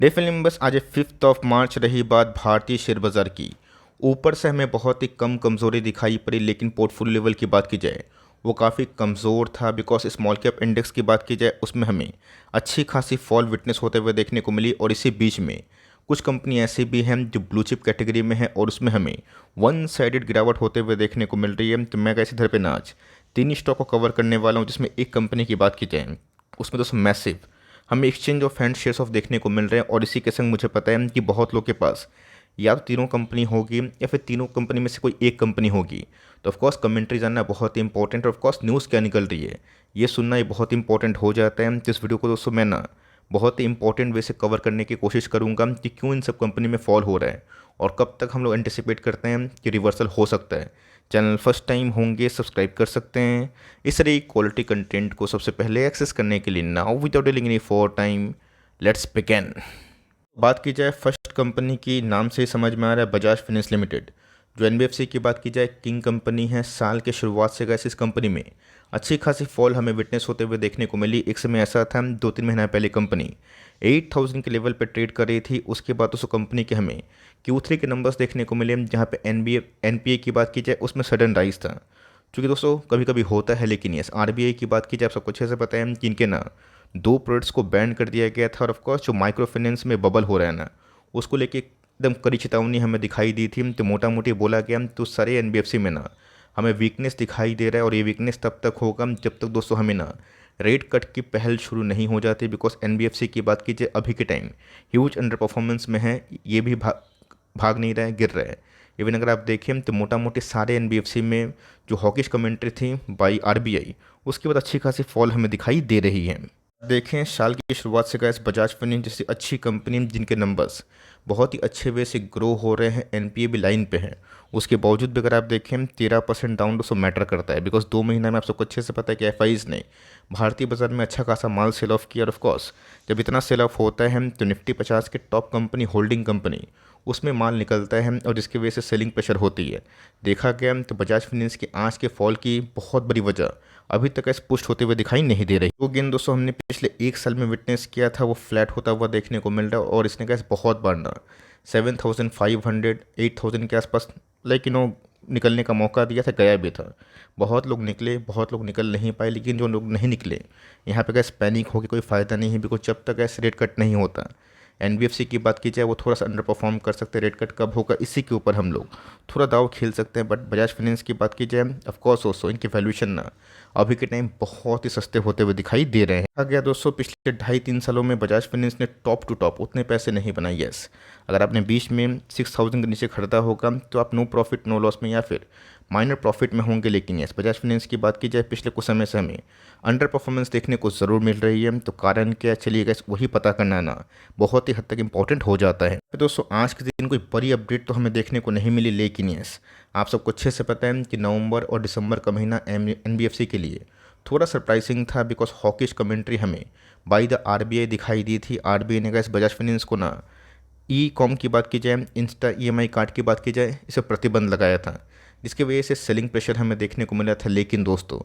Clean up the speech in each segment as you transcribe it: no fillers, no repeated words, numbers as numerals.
Definitely बस आज 5 मार्च रही बात भारतीय शेयर बाजार की। ऊपर से हमें बहुत ही कम कमज़ोरी दिखाई पड़ी, लेकिन पोर्टफोलियो लेवल की बात की जाए वो काफ़ी कमज़ोर था। बिकॉज स्मॉल कैप इंडेक्स की बात की जाए उसमें हमें अच्छी खासी फॉल विटनेस होते हुए देखने को मिली। और इसी बीच में कुछ कंपनी ऐसी भी हैं जो ब्लू चिप कैटेगरी में है और उसमें हमें वन साइडेड गिरावट होते हुए देखने को मिल रही है। तो मैं कैसे इधर पे ना आज 3 स्टॉक को कवर करने वाला हूँ, जिसमें एक कंपनी की बात की जाए उसमें दोस्तों मैसिव हमें exchange of hand shares of देखने को मिल रहे हैं। और इसी के संग मुझे पता है कि बहुत लोग के पास या तो तीनों कंपनी होगी या फिर तीनों कंपनी में से कोई एक कंपनी होगी। तो ऑफकोर्स कमेंट्री जानना बहुत ही इंपॉर्टेंट है। ऑफकोर्स न्यूज़ क्या निकल रही है ये सुनना ही बहुत इंपॉर्टेंट हो जाता है। तो इस वीडियो को दोस्तों मैं ना बहुत ही इंपॉर्टेंट वे से कवर करने की कोशिश करूंगा कि क्यों इन सब कंपनी में फॉल हो रहा है और कब तक हम लोग एंटिसिपेट करते हैं कि रिवर्सल हो सकता है। चैनल फर्स्ट टाइम होंगे सब्सक्राइब कर सकते हैं इस तरह क्वालिटी कंटेंट को सबसे पहले एक्सेस करने के लिए। Now without dealing any for time let's begin. बात की जाए फर्स्ट कंपनी की, नाम से ही समझ में आ रहा है बजाज फाइनेंस लिमिटेड। जो एनबीएफसी की बात की जाए किंग कंपनी है। साल के शुरुआत से गैस इस कंपनी में अच्छी खासी फॉल हमें विटनेस होते हुए देखने को मिली। एक समय ऐसा था 2-3 महीना पहले कंपनी 8000 के लेवल पर ट्रेड कर रही थी। उसके बाद उस कंपनी के हमें Q3 के नंबर्स देखने को मिले, जहाँ पे एनपीए की बात की जाए उसमें सडन राइज था। क्योंकि दोस्तों कभी कभी होता है, लेकिन यस आरबीआई की बात की जाए आप सबको अच्छे से पता है कि इनके ना 2 प्रोडक्ट्स को बैन कर दिया गया था। और ऑफकोर्स जो माइक्रो फाइनेंस में बबल हो रहा है ना, उसको लेके एकदम कड़ी चेतावनी हमें दिखाई दी थी। तो मोटा मोटी बोला गया तो सारे एनबीएफसी में ना हमें वीकनेस दिखाई दे रहा है। और ये वीकनेस तब तक होगा जब तक दोस्तों हमें ना रेट कट की पहल शुरू नहीं हो जाती। बिकॉज एनबीएफसी की बात कीजिए अभी के टाइम ह्यूज अंडर परफॉर्मेंस में है, ये भी भाग नहीं रहा है, गिर रहा है। इवन अगर आप देखें तो मोटा मोटी सारे एनबीएफसी में जो हॉकिश कमेंट्री थी बाई आरबीआई, उसके बाद अच्छी खासी फॉल हमें दिखाई दे रही है। देखें साल की शुरुआत से गैस बजाज फाइनेंस जैसी अच्छी कंपनी जिनके नंबर्स बहुत ही अच्छे वे से ग्रो हो रहे हैं, एनपीए भी लाइन पे है, उसके बावजूद भी अगर आप देखें 13% डाउन तो मैटर करता है। बिकॉज 2 महीना में आप सबको अच्छे से पता है कि एफआईज ने भारतीय बाजार में अच्छा खासा माल सेल ऑफ किया। और ऑफकोर्स जब इतना सेल ऑफ होता है तो निफ्टी 50 के टॉप कंपनी होल्डिंग कंपनी उसमें माल निकलता है और जिसकी वजह से सेलिंग प्रेशर होती है। देखा गया तो बजाज फाइनेंस की आज के फॉल की बहुत बड़ी वजह अभी तक ऐसे पुष्ट होते हुए दिखाई नहीं दे रही। वो गेन दोस्तों हमने पिछले 1 साल में विटनेस किया था वो फ्लैट होता हुआ देखने को मिल रहा है। और इसने कैसे बहुत बार ना 7500 8000 के आसपास लाइक निकलने का मौका दिया था, गया भी था। बहुत लोग निकले, बहुत लोग निकल नहीं पाए, लेकिन जो लोग नहीं निकले यहाँ पे कैसे पैनिक हो के कोई फ़ायदा नहीं है। बिकॉज जब तक ऐसे रेट कट नहीं होता एनबीएफसी की बात की जाए वो थोड़ा सा अंडर परफॉर्म कर सकते हैं। रेट कट कब होगा इसी के ऊपर हम लोग थोड़ा दाव खेल सकते हैं। बट बजाज फाइनेंस की बात की जाए ऑफकोर्स दोस्तों इनके वैल्यूएशन ना अभी के टाइम बहुत ही सस्ते होते हुए दिखाई दे रहे हैं। कहा गया दोस्तों पिछले 2.5-3 सालों में बजाज फाइनेंस ने टॉप टू टॉप उतने पैसे नहीं बनाए। यस अगर आपने बीच में 6000 के नीचे खरीदा होगा तो आप नो प्रॉफिट नो लॉस में या फिर माइनर प्रॉफिट में होंगे। लेकिन यस बजाज फाइनेंस की बात की जाए पिछले कुछ समय से हमें अंडर परफॉर्मेंस देखने को ज़रूर मिल रही है। तो कारण क्या चलिए गैस वही पता करना ना बहुत ही हद तक इंपॉर्टेंट हो जाता है। तो दोस्तों आज के दिन कोई बड़ी अपडेट तो हमें देखने को नहीं मिली, लेकिन यस आप सबको अच्छे से पता है कि नवंबर और दिसंबर का महीना एनबीएफसी के लिए थोड़ा सरप्राइजिंग था। बिकॉज हॉकिश कमेंट्री हमें बाई द आरबीआई दिखाई दी थी। आरबीआई ने गैस बजाज फाइनेंस को ना ई कॉम की बात की जाए, इंस्टा ईएमआई कार्ड की बात की जाए, इसे प्रतिबंध लगाया था, जिसकी वजह से सेलिंग प्रेशर हमें देखने को मिला था। लेकिन दोस्तों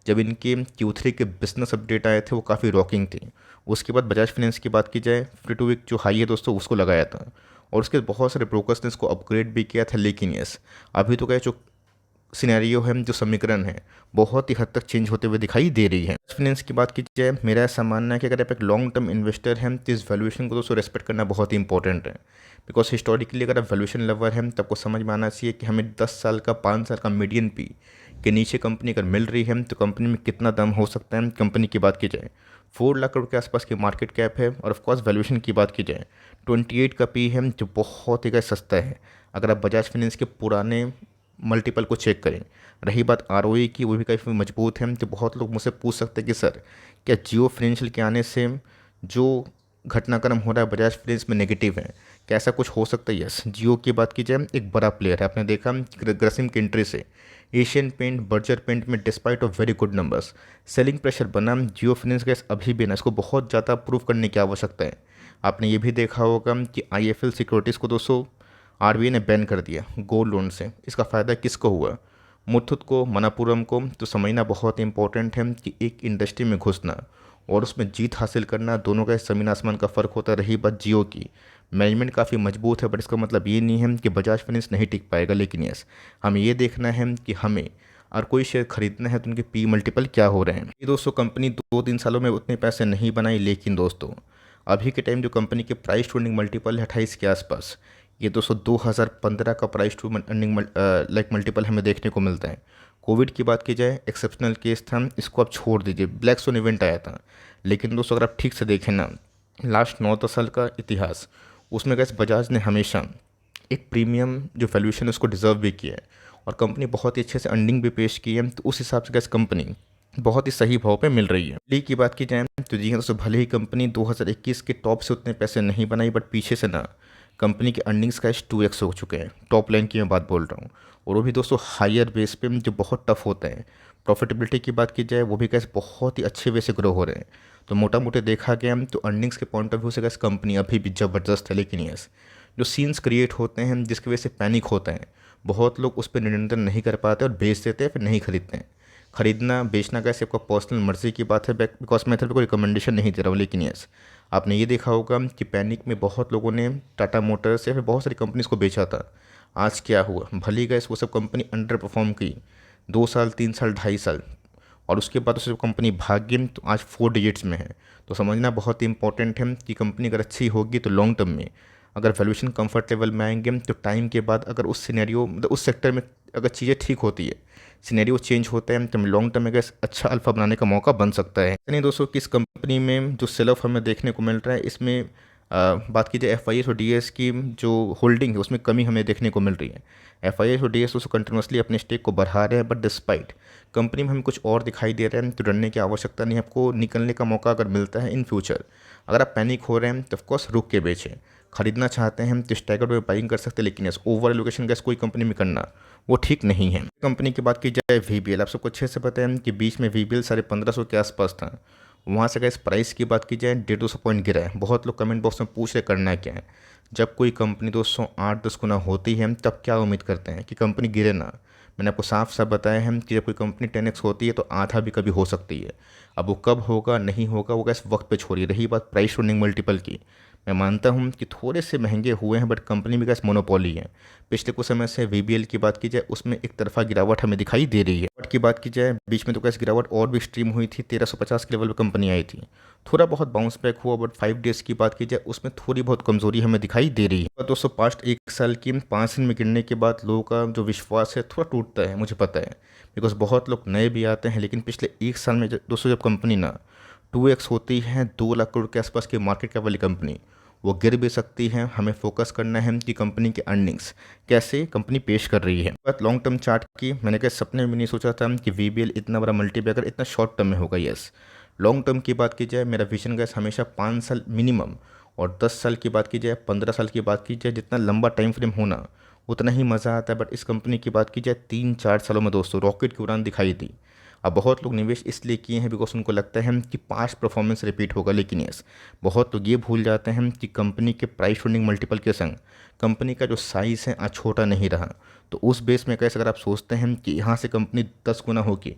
जब इनके Q3 के बिजनेस अपडेट आए थे वो काफ़ी रॉकिंग थे। उसके बाद बजाज फाइनेंस की बात की जाए 52 वीक जो हाई है दोस्तों उसको लगाया था। और उसके बहुत सारे ब्रोकर्स ने इसको अपग्रेड भी किया था। लेकिन यस अभी तो क्या जो सिनेरियो है, जो समीकरण है, बहुत ही हद तक चेंज होते हुए दिखाई दे रही है। फाइनेंस की बात की जाए मेरा ऐसा मानना है कि अगर आप एक लॉन्ग टर्म इन्वेस्टर हैं तो इस वैल्यूएशन को दोस्तों रेस्पेक्ट करना बहुत ही इंपॉर्टेंट है। बिकॉज हिस्टोरिकली अगर आप वैल्यूएशन लवर हैं तो आपको समझ में आना चाहिए कि हमें 10 साल का 5 साल का मीडियन पी के नीचे कंपनी अगर मिल रही है तो कंपनी में कितना दम हो सकता है। कंपनी की बात की जाए 4 लाख करोड़ के आसपास की मार्केट कैप है। और ऑफकोर्स वैल्यूएशन की बात की जाए 28 का पी है, जो बहुत ही सस्ता है अगर आप बजाज फाइनेंस के पुराने मल्टीपल को चेक करें। रही बात आरओई की, वो भी काफ़ी मजबूत है। तो बहुत लोग मुझसे पूछ सकते हैं कि सर क्या जियो फाइनेंशियल के आने से जो घटनाक्रम हो रहा है बजाज फाइनेंस में नेगेटिव है, क्या ऐसा कुछ हो सकता है? यस जियो की बात की जाए एक बड़ा प्लेयर है। आपने देखा ग्रसिम की एंट्री से एशियन पेंट बर्जर पेंट में despite of very good numbers selling pressure बना। जियो फाइनेंस गैस अभी भी ना इसको बहुत ज़्यादा प्रूव करने की आवश्यकता है। आपने ये भी देखा होगा कि आईएफएल सिक्योरिटीज़ को दोस्तों आरबीआई ने बैन कर दिया गोल्ड लोन से। इसका फ़ायदा किसको हुआ? मुथूट को, मनापुरम को। तो समझना बहुत इंपॉर्टेंट है कि एक इंडस्ट्री में घुसना और उसमें जीत हासिल करना, दोनों का ज़मीन आसमान का फ़र्क होता है। रही बात जियो की, मैनेजमेंट काफ़ी मजबूत है, बट इसका मतलब ये नहीं है कि बजाज फाइनेंस नहीं टिक पाएगा। लेकिन यस, हमें ये देखना है कि हमें और कोई शेयर खरीदना है तो उनके पी मल्टीपल क्या हो रहे हैं। ये दोस्तों कंपनी 2-3 सालों में उतने पैसे नहीं बनाई, लेकिन दोस्तों अभी के टाइम जो कंपनी के प्राइस टू अर्निंग मल्टीपल है 28 के आसपास, ये दोस्तों 2015 का price to earning like multiple हमें देखने को मिलता है। कोविड की बात की जाए, एक्सेप्शनल केस था, इसको आप छोड़ दीजिए, ब्लैक सोन इवेंट आया था। लेकिन दोस्तों अगर आप ठीक से देखें ना, लास्ट 9-10 साल का इतिहास, उसमें गैस बजाज ने हमेशा एक प्रीमियम जो वैल्यूएशन है उसको डिज़र्व भी किया है, और कंपनी बहुत ही अच्छे से अर्निंग भी पेश की है। तो उस हिसाब से गैस कंपनी बहुत ही सही भाव पे मिल रही है। ली की बात की जाए तो जी हाँ दोस्तों, भले ही कंपनी 2021 के टॉप से उतने पैसे नहीं बनाई, बट पीछे से ना कंपनी के अर्निंग्स का 2x हो चुके हैं। टॉप लाइन की मैं बात बोल रहा हूँ, और वो भी दोस्तों हायर बेस पे जो बहुत टफ होता है। प्रॉफिटेबिलिटी की बात की जाए, वो भी गैस बहुत ही अच्छे वे से ग्रो हो रहे हैं। तो मोटा मोटे देखा गया तो अर्निंग्स के पॉइंट ऑफ व्यू से गैस कंपनी अभी भी ज़बरदस्त है। लेकिन यस, जो सीन्स क्रिएट होते हैं जिसकी वजह से पैनिक होता है, बहुत लोग उस पर नियंत्रण नहीं कर पाते और बेच देते हैं, फिर नहीं खरीदते हैं। खरीदना बेचना कैसे आपका पर्सनल मर्जी की बात है, बिकॉज मैं इधर कोई रिकमेंडेशन नहीं दे रहा हूँ। लेकिन यस, आपने ये देखा होगा कि पैनिक में बहुत लोगों ने टाटा मोटर्स या फिर बहुत सारी कंपनीज को बेचा था। आज क्या हुआ, भली गैस वो सब कंपनी अंडर परफॉर्म की 2 साल 3 साल 2.5 साल, और उसके बाद उससे कंपनी भाग गई तो आज 4 डिजिट्स में है। तो समझना बहुत ही इंपॉर्टेंट है कि कंपनी अगर अच्छी होगी तो लॉन्ग टर्म में अगर वैल्यूएशन कंफर्ट लेवल में आएंगे तो टाइम के बाद अगर उस सिनेरियो मतलब उस सेक्टर में अगर चीज़ें ठीक होती है, सिनेरियो चेंज होता है, तो लॉन्ग टर्म में अगर अच्छा अल्फा बनाने का मौका बन सकता है। नहीं दोस्तों, किस कंपनी में जो सेल ऑफ हमें देखने को मिल रहा है, इसमें बात की जाए एफ और डी की जो होल्डिंग है उसमें कमी हमें देखने को मिल रही है। एफ और डी उसको कंटिन्यूसली अपने स्टेक को बढ़ा रहे हैं, बट डिस्पाइट कंपनी में हमें कुछ और दिखाई दे रहा है। तो डरने की आवश्यकता नहीं है, आपको निकलने का मौका अगर मिलता है इन फ्यूचर। अगर आप पैनिक हो रहे हैं तो ऑफकोर्स रुक के बेचें। खरीदना चाहते हैं तो स्टैगर में बाइंग कर सकते हैं, लेकिन यस ओवर एलोकेशन गैस कोई कंपनी में करना वो ठीक नहीं है। कंपनी की बात की जाए वीबीएल, आप सबको अच्छे से पता है कि बीच में वीबीएल 1550 के आसपास था। वहाँ से गैस प्राइस की बात की जाए 150-200 पॉइंट गिरा है। बहुत लोग कमेंट बॉक्स में पूछ रहे करना क्या है। जब कोई कंपनी दोस्तों 8-10 गुना होती है तब क्या उम्मीद करते हैं कि कंपनी गिरे ना। मैंने आपको साफ साफ बताया है कि जब कोई कंपनी 10x होती है तो आधा भी कभी हो सकती है। अब वो कब होगा नहीं होगा वो गैस वक्त पे छोड़िए। रही बात प्राइस अर्निंग मल्टीपल की, मैं मानता हूं कि थोड़े से महंगे हुए हैं, बट कंपनी में गैस मोनोपोली है। पिछले कुछ समय से वीबीएल की बात की जाए उसमें एक तरफा गिरावट हमें दिखाई दे रही है। बट की बात की जाए बीच में तो गैस गिरावट और भी एक्सट्रीम हुई थी, 1350 के लेवल पर कंपनी आई थी। थोड़ा बहुत बाउंस बैक हुआ, बट 5 डेज की बात की जाए उसमें थोड़ी बहुत कमजोरी हमें दिखाई दे रही है। दोस्तों पास्ट 1 साल की 5 दिन में गिरने के बाद लोगों का जो विश्वास है थोड़ा टूटता है, मुझे पता है, बिकॉज बहुत लोग नए भी आते हैं। लेकिन पिछले 1 साल में दोस्तों जब कंपनी ना 2x होती है, 2 लाख करोड़ के आसपास की मार्केट कैप वाली कंपनी, वो गिर भी सकती है। हमें फोकस करना है कि कंपनी के अर्निंग्स कैसे कंपनी पेश कर रही है। बात लॉन्ग टर्म चार्ट की, मैंने कहा सपने में नहीं सोचा था कि वीबीएल इतना बड़ा मल्टीबैगर इतना शॉर्ट टर्म में होगा। यस, लॉन्ग टर्म की बात की जाए मेरा विजन गैस हमेशा 5 साल मिनिमम, और 10 साल की बात की जाए 15 साल की बात की जाए, जितना लंबा टाइम फ्रेम होना उतना ही मज़ा आता है। बट इस कंपनी की बात की जाए 3-4 सालों में दोस्तों रॉकेट की उड़ान दिखाई दी। अब बहुत लोग निवेश इसलिए किए हैं बिकॉज उनको लगता है कि पास्ट परफॉर्मेंस रिपीट होगा। लेकिन यस, बहुत लोग ये भूल जाते हैं कि कंपनी के प्राइस अर्निंग मल्टीपल के संग कंपनी का जो साइज़ है आज छोटा नहीं रहा। तो उस बेस में कैसे अगर आप सोचते हैं कि यहाँ से कंपनी 10 गुना होगी,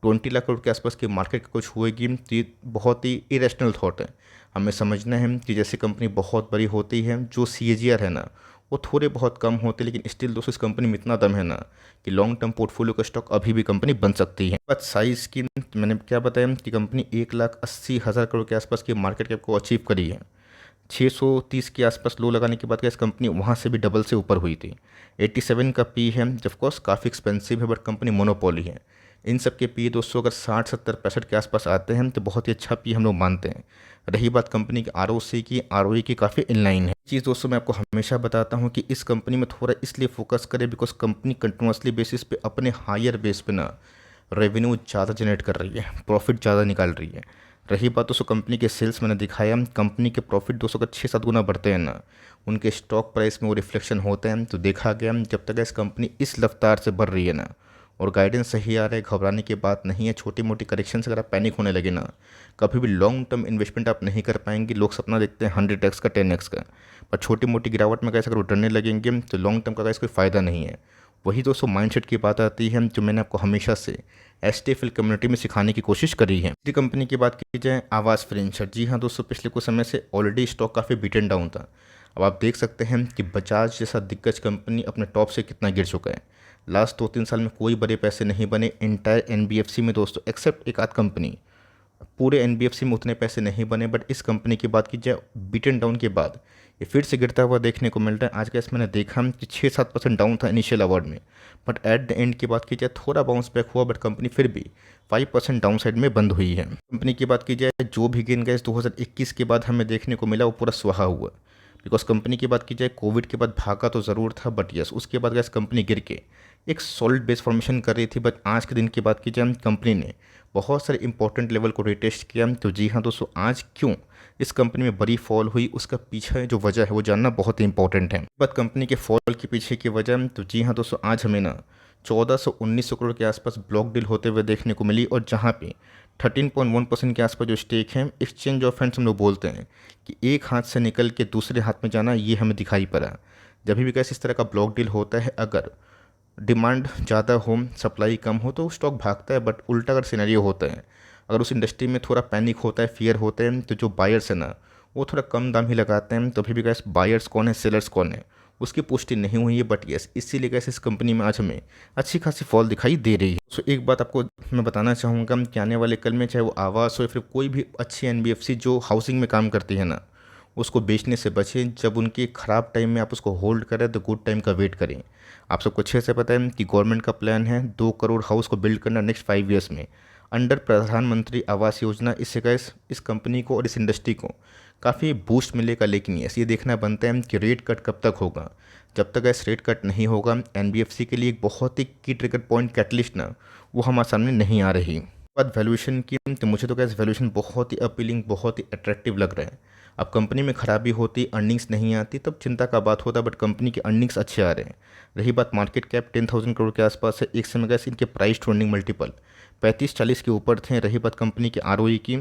20 लाख करोड़ के आसपास की मार्केट कुछ हुएगी, तो ये बहुत ही इरेशनल थॉट है। हमें समझना है कि जैसे कंपनी बहुत बड़ी होती है, जो CAGR है ना वो थोड़े बहुत कम होते, लेकिन स्टिल दोस्तों इस कंपनी में इतना दम है ना कि लॉन्ग टर्म पोर्टफोलियो का स्टॉक अभी भी कंपनी बन सकती है। बट साइज़ की मैंने क्या बताया कि कंपनी 1,80,000 करोड़ के आसपास की मार्केट कैप को अचीव करी है। 630 के आसपास लो लगाने के बाद क्या इस कंपनी वहाँ से भी डबल से ऊपर हुई थी। 87 का पी है, ऑफकोर्स काफ़ी एक्सपेंसिव है, बट कंपनी मोनोपोली है। इन सब के पी दोस्तों अगर 60 70 65 के आसपास आते हैं तो बहुत ही अच्छा पी हम लोग मानते हैं। रही बात कंपनी की ROC की, ROE की काफ़ी इनलाइन है। चीज़ दोस्तों मैं आपको हमेशा बताता हूँ कि इस कंपनी में थोड़ा इसलिए फोकस करें बिकॉज कंपनी कंटिन्यूसली बेसिस पे अपने हायर बेस पे ना रेवेन्यू ज़्यादा जनरेट कर रही है, प्रॉफिट ज़्यादा निकाल रही है। रही बात दोस्तों कंपनी के सेल्स, मैंने दिखाया कंपनी के प्रॉफिट दोस्तों का 6-7 गुना बढ़ते हैं ना, उनके स्टॉक प्राइस में वो रिफ्लेक्शन होते हैं। तो देखा गया जब तक इस कंपनी इस रफ्तार से बढ़ रही है ना और गाइडेंस सही आ रहा है, घबराने की बात नहीं है। छोटी मोटी करेक्शन से अगर आप पैनिक होने लगे ना, कभी भी लॉन्ग टर्म इन्वेस्टमेंट आप नहीं कर पाएंगे। लोग सपना देखते हैं 100x का 10x का, पर छोटी मोटी गिरावट में कैसे अगर वो डरने लगेंगे तो लॉन्ग टर्म का कैसे कोई फ़ायदा नहीं है। वही दोस्तों माइंडसेट की बात आती है जो मैंने आपको हमेशा से एसटीएफएल कम्युनिटी में सिखाने की कोशिश करी है। इसी कंपनी की बात की जाए आवास फर्नीचर, जी हाँ दोस्तों, पिछले कुछ समय से ऑलरेडी स्टॉक काफ़ी बीटन डाउन था। अब आप देख सकते हैं कि बजाज जैसा दिग्गज कंपनी अपने टॉप से कितना गिर चुका है। लास्ट 2-3 साल में कोई बड़े पैसे नहीं बने एंटायर एनबीएफसी में दोस्तों, एक्सेप्ट एक आध कंपनी, पूरे एनबीएफसी में उतने पैसे नहीं बने। बट इस कंपनी की बात की जाए बीटन डाउन के बाद ये फिर से गिरता हुआ देखने को मिल रहा है। आज का मैंने देखा कि 6-7% डाउन था इनिशियल अवार्ड में, बट एट द एंड की बात की जाए थोड़ा बाउंस बैक हुआ, बट कंपनी फिर भी 5% डाउन साइड में बंद हुई है। कंपनी की बात की जाए जो भी गेन गैस 2021 के बाद हमें देखने को मिला वो पूरा स्वाहा हुआ। बिकॉज कंपनी की बात की जाए कोविड के बाद भागा तो ज़रूर था, बट यस उसके बाद गैस कंपनी गिर के एक सॉलिड बेस फॉर्मेशन कर रही थी। बट आज के दिन की बात की जाए कंपनी ने बहुत सारे इंपॉर्टेंट लेवल को रिटेस्ट किया। तो जी हाँ दोस्तों, आज क्यों इस कंपनी में बड़ी फॉल हुई उसका पीछे जो वजह है वो जानना बहुत ही इंपॉर्टेंट है। बात कंपनी के फॉल के पीछे की वजह, तो जी हाँ दोस्तों, आज हमें ना 1400-1900 करोड़ के आसपास ब्लॉक डील होते हुए देखने को मिली, और जहाँ पे 13.1% के आसपास जो स्टेक है एक्सचेंज ऑफ फंड्स हम लोग बोलते हैं कि एक हाथ से निकल के दूसरे हाथ में जाना, ये हमें दिखाई पड़ा। जब भी कैसे इस तरह का ब्लॉक डील होता है, अगर डिमांड ज़्यादा हो सप्लाई कम हो तो स्टॉक भागता है। बट उल्टा अगर सिनेरियो होता है, अगर उस इंडस्ट्री में थोड़ा पैनिक होता है, फियर होता है, तो जो बायर्स है ना वो थोड़ा कम दाम ही लगाते हैं। तो अभी भी गैस बायर्स कौन है सेलर्स कौन है उसकी पुष्टि नहीं हुई है। बट यस इसीलिए गैस इस कंपनी में आज हमें अच्छी खासी फॉल दिखाई दे रही है। सो एक बात आपको मैं बताना चाहूँगा कि आने वाले कल में चाहे वो आवास हो या फिर कोई भी अच्छी एनबीएफसी जो हाउसिंग में काम करती है ना, उसको बेचने से बचें। जब उनके ख़राब टाइम में आप उसको होल्ड करें तो गुड टाइम का वेट करें। आप सबको अच्छे से पता है कि गवर्नमेंट का प्लान है 2 करोड़ हाउस को बिल्ड करना नेक्स्ट 5 ईयर्स में अंडर प्रधानमंत्री आवास योजना। इससे गैस इस कंपनी को और इस इंडस्ट्री को काफ़ी बूस्ट मिलेगा। लेकिन ये देखना बनता है कि रेट कट कब तक होगा। जब तक गैस रेट कट नहीं होगा एनबीएफसी के लिए एक बहुत ही की ट्रिगर पॉइंट कैटलिस्ट ना वो हमारे सामने नहीं आ रही। बात वैल्यूएशन की, तो मुझे तो गैस वैल्यूएशन बहुत ही अपीलिंग बहुत ही अट्रैक्टिव लग रहा है। अब कंपनी में खराबी होती, अर्निंग्स नहीं आती, तब चिंता का बात होता। बट कंपनी के अर्निंग्स अच्छे आ रहे हैं। रही बात मार्केट कैप 10,000 करोड़ के आसपास है। एक समय गैस इनके प्राइस टू अर्निंग मल्टीपल 35-40 के ऊपर थे। रही बात कंपनी के आरओई की,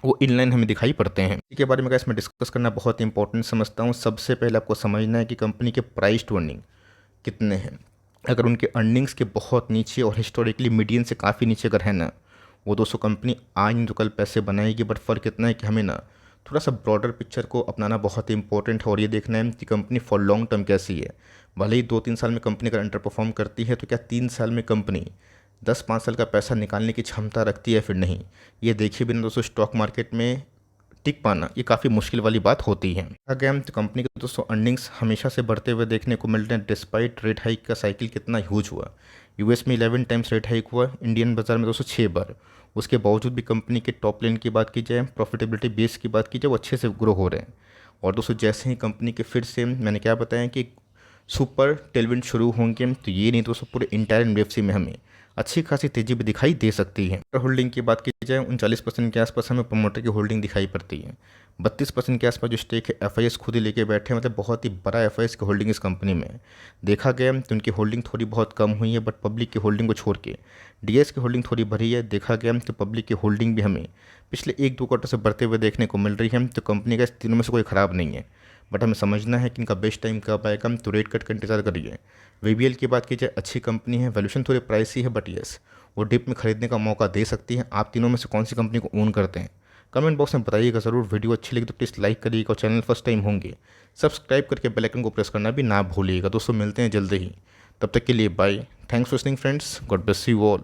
वो इनलाइन हमें दिखाई पड़ते हैं। इसके बारे में गैस मैं डिस्कस करना बहुत इंपॉर्टेंट समझता हूँ। सबसे पहले आपको समझना है कि कंपनी के प्राइस टू अर्निंग कितने हैं। अगर उनके अर्निंग्स के बहुत नीचे और हिस्टोरिकली मीडियन से काफ़ी नीचे अगर है ना, वो दोस्तों कंपनी आज नहीं तो कल पैसे बनाएगी। बट फ़र्क इतना है कि हमें ना थोड़ा सा ब्रॉडर पिक्चर को अपनाना बहुत ही इंपॉर्टेंट है, और ये देखना है कि कंपनी फॉर लॉन्ग टर्म कैसी है। भले ही 2-3 साल में कंपनी अगर अंडर परफॉर्म करती है, तो क्या 3 साल में कंपनी 10-5 साल का पैसा निकालने की क्षमता रखती है फिर नहीं, ये देखिए बिना दोस्तों स्टॉक मार्केट में टिक पाना ये काफ़ी मुश्किल वाली बात होती है। अगर तो कंपनी के दोस्तों अर्निंग्स हमेशा से बढ़ते हुए देखने को मिल रहे हैं डिस्पाइट रेट हाइक का साइकिल कितना ह्यूज हुआ। यूएस में 11 टाइम्स रेट हाइक हुआ, इंडियन बाजार में दोस्तों 6 बार। उसके बावजूद भी कंपनी के टॉप लाइन की बात की जाए, प्रॉफिटेबिलिटी बेस की बात की जाए, वो अच्छे से ग्रो हो रहे हैं। और दोस्तों जैसे ही कंपनी के फिर से मैंने क्या बताया कि सुपर टेलविंड शुरू होंगे, तो ये नहीं दोस्तों पूरे इंटायर एनबीएफसी में हमें अच्छी खासी तेजी भी दिखाई दे सकती है। होल्डिंग की बात की जाए 39% के आसपास हमें प्रमोटर की होल्डिंग दिखाई पड़ती है। 32% के आसपास जो स्टेक है एफआईएस खुद ही लेके बैठे हैं, मतलब बहुत ही बड़ा एफआईएस की होल्डिंग इस कंपनी में देखा गया। तो उनकी होल्डिंग थोड़ी बहुत कम हुई है, बट पब्लिक की होल्डिंग को छोड़ के डीएस की होल्डिंग थोड़ी बढ़ी है। देखा गया तो पब्लिक की होल्डिंग भी हमें पिछले 1-2 क्वार्टर से बढ़ते हुए देखने को मिल रही है। तो कंपनी का इस तीनों में से कोई ख़राब नहीं है, बट हमें समझना है कि इनका बेस्ट टाइम कब आएगा। तो रेट कट का इंतजार करिए। वीबीएल की बात की जाए अच्छी कंपनी है, वैल्यूएशन थोड़ी प्राइसी है, बट यस वो डिप में खरीदने का मौका दे सकती है। आप तीनों में से कौन सी कंपनी को ओन करते हैं कमेंट बॉक्स में बताइएगा ज़रूर। वीडियो अच्छी लगी तो प्लीज़ लाइक करिएगा, और चैनल फर्स्ट टाइम होंगे सब्सक्राइब करके बेल आइकन को प्रेस करना भी ना भूलिएगा। दोस्तों मिलते हैं जल्दी ही, तब तक के लिए bye. Thanks for listening friends, God bless you all.